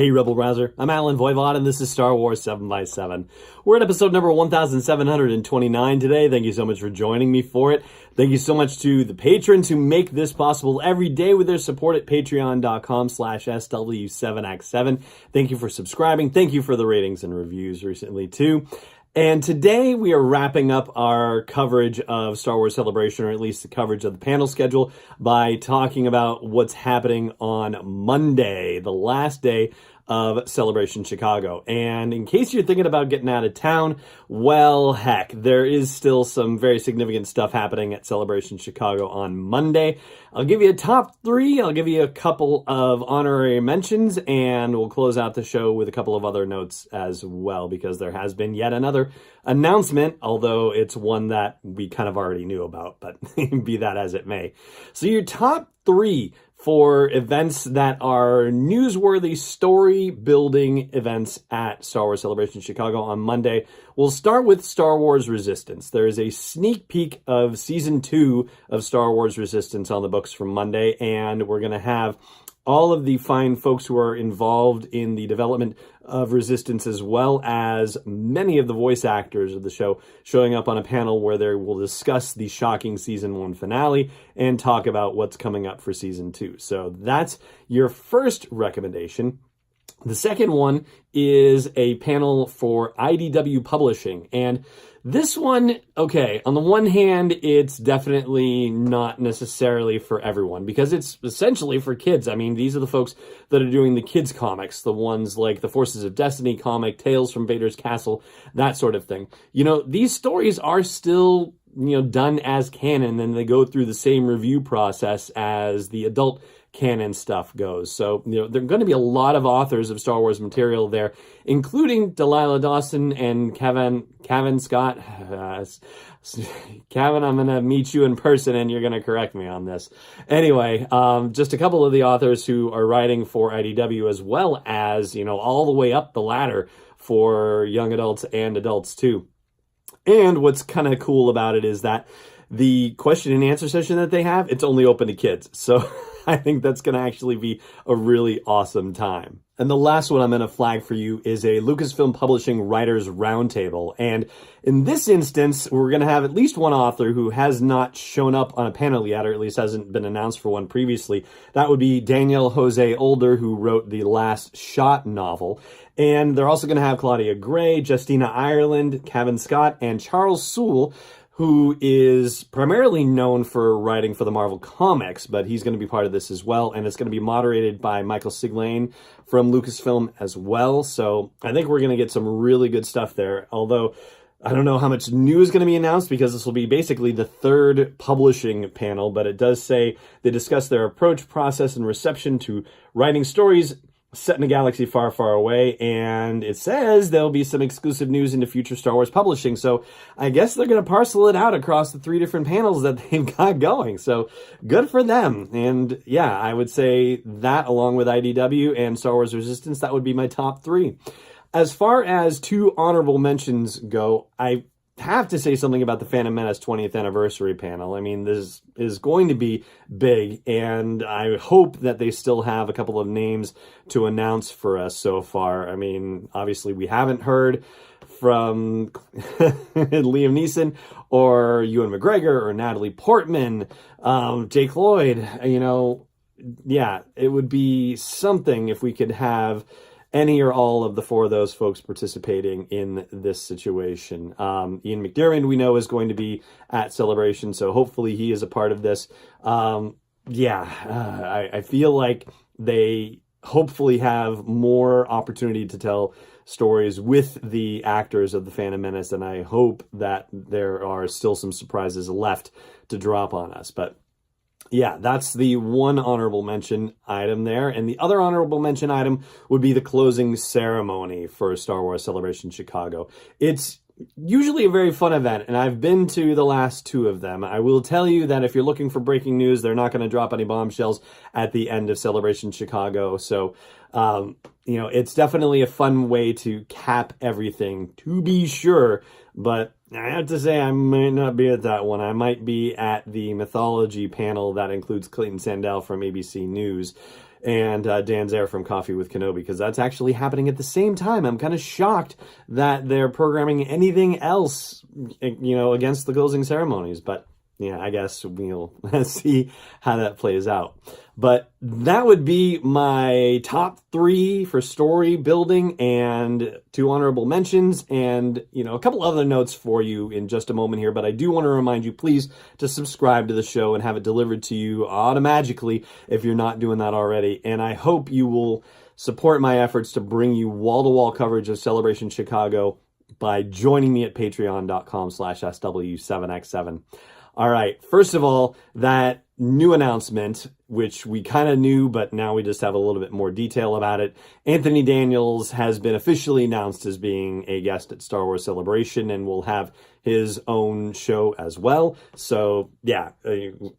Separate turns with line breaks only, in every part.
Hey Rebel Rouser, I'm Alan Voivod and this is Star Wars 7x7. We're at episode number 1729 today. Thank you so much for joining me for it. Thank you so much to the patrons who make this possible every day with their support at patreon.com/SW7x7. Thank you for subscribing. Thank you for the ratings and reviews recently too. And today we are wrapping up our coverage of Star Wars Celebration, or at least the coverage of the panel schedule, by talking about what's happening on Monday, the last day of Celebration Chicago. And in case you're thinking about getting out of town, well, heck, there is still some very significant stuff happening at Celebration Chicago on Monday. I'll give you a top three, I'll give you a couple of honorary mentions, and we'll close out the show with a couple of other notes as well, because there has been yet another announcement, although it's one that we kind of already knew about, but be that as it may. So your top three for events that are newsworthy story-building events at Star Wars Celebration Chicago on Monday. We'll start with Star Wars Resistance. There is a sneak peek of Season 2 of Star Wars Resistance on the books from Monday, and we're going to have all of the fine folks who are involved in the development of Resistance, as well as many of the voice actors of the show, showing up on a panel where they will discuss the shocking Season 1 finale and talk about what's coming up for Season 2. So that's your first recommendation. The second one is a panel for IDW Publishing, and this one, okay, on the one hand, it's definitely not necessarily for everyone, because it's essentially for kids. I mean, these are the folks that are doing the kids' comics, the ones like the Forces of Destiny comic, Tales from Vader's Castle, that sort of thing. You know, these stories are still, done as canon, and they go through the same review process as the adult canon stuff goes. So, there are going to be a lot of authors of Star Wars material there, including Delilah Dawson and Kevin Scott. Kevin, I'm going to meet you in person and you're going to correct me on this. Anyway, just a couple of the authors who are writing for IDW, as well as, all the way up the ladder for young adults and adults too. And what's kind of cool about it is that the question and answer session that they have, it's only open to kids. So I think that's going to actually be a really awesome time. And the last one I'm going to flag for you is a Lucasfilm Publishing Writers Roundtable. And in this instance, we're going to have at least one author who has not shown up on a panel yet, or at least hasn't been announced for one previously. That would be Daniel Jose Older, who wrote the Last Shot novel. And they're also going to have Claudia Gray, Justina Ireland, Kevin Scott, and Charles Soule, who is primarily known for writing for the Marvel Comics, but he's going to be part of this as well, and it's going to be moderated by Michael Siglain from Lucasfilm as well. So I think we're going to get some really good stuff there, although I don't know how much new is going to be announced, because this will be basically the third publishing panel, but it does say they discuss their approach, process, and reception to writing stories set in a galaxy far, far away, and it says there'll be some exclusive news into future Star Wars publishing, so I guess they're going to parcel it out across the three different panels that they've got going, so good for them. And yeah, I would say that, along with IDW and Star Wars Resistance, that would be my top three. As far as two honorable mentions go, I have to say something about the Phantom Menace 20th anniversary panel. I mean, this is going to be big, and I hope that they still have a couple of names to announce for us so far. I mean, obviously we haven't heard from Liam Neeson or Ewan McGregor or Natalie Portman, Jake Lloyd. Yeah, it would be something if we could have any or all of the four of those folks participating in this situation. Ian McDiarmid, we know, is going to be at Celebration, so hopefully he is a part of this. I feel like they hopefully have more opportunity to tell stories with the actors of the Phantom Menace, and I hope that there are still some surprises left to drop on us. But yeah, that's the one honorable mention item there. And the other honorable mention item would be the closing ceremony for Star Wars Celebration Chicago. It's usually a very fun event, and I've been to the last two of them. I will tell you that if you're looking for breaking news, they're not going to drop any bombshells at the end of Celebration Chicago. So, it's definitely a fun way to cap everything, to be sure. But I have to say, I might not be at that one. I might be at the mythology panel that includes Clayton Sandell from ABC News. and Dan Zare from Coffee with Kenobi, because that's actually happening at the same time. I'm kind of shocked that they're programming anything else, against the closing ceremonies, but yeah, I guess we'll see how that plays out. But that would be my top 3 for story building, and 2 honorable mentions, and, a couple other notes for you in just a moment here. But I do want to remind you, please, to subscribe to the show and have it delivered to you automatically if you're not doing that already. And I hope you will support my efforts to bring you wall-to-wall coverage of Celebration Chicago by joining me at patreon.com/SW7X7. All right, first of all, that new announcement, which we kind of knew, but now we just have a little bit more detail about it. Anthony Daniels has been officially announced as being a guest at Star Wars Celebration and will have his own show as well. So, yeah,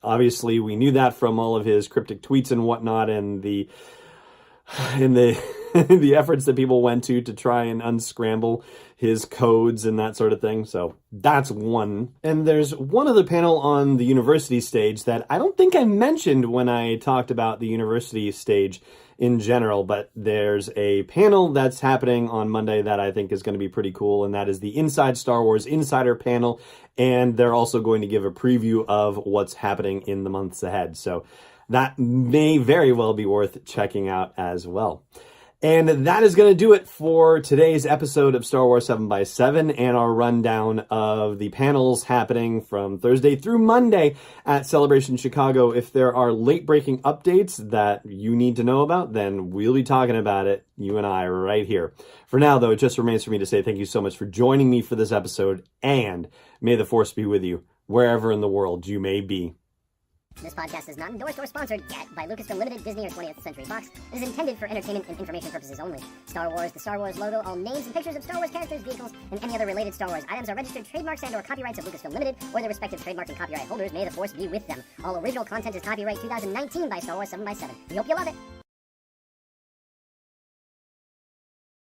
obviously we knew that from all of his cryptic tweets and whatnot, and the the efforts that people went to try and unscramble his codes and that sort of thing. So that's one. And there's one other panel on the university stage that I don't think I mentioned when I talked about the university stage in general, but there's a panel that's happening on Monday that I think is going to be pretty cool, and that is the Inside Star Wars Insider panel, and they're also going to give a preview of what's happening in the months ahead. So that may very well be worth checking out as well. And that is going to do it for today's episode of Star Wars 7x7 and our rundown of the panels happening from Thursday through Monday at Celebration Chicago. If there are late-breaking updates that you need to know about, then we'll be talking about it, you and I, right here. For now, though, it just remains for me to say thank you so much for joining me for this episode, and may the Force be with you wherever in the world you may be.
This podcast is not endorsed or sponsored yet by Lucasfilm Limited, Disney, or 20th Century Fox. It is intended for entertainment and information purposes only. Star Wars, the Star Wars logo, all names and pictures of Star Wars characters, vehicles, and any other related Star Wars items are registered trademarks and/or copyrights of Lucasfilm Limited or their respective trademark and copyright holders. May the Force be with them. All original content is copyright 2019 by Star Wars 7x7. We hope you love it.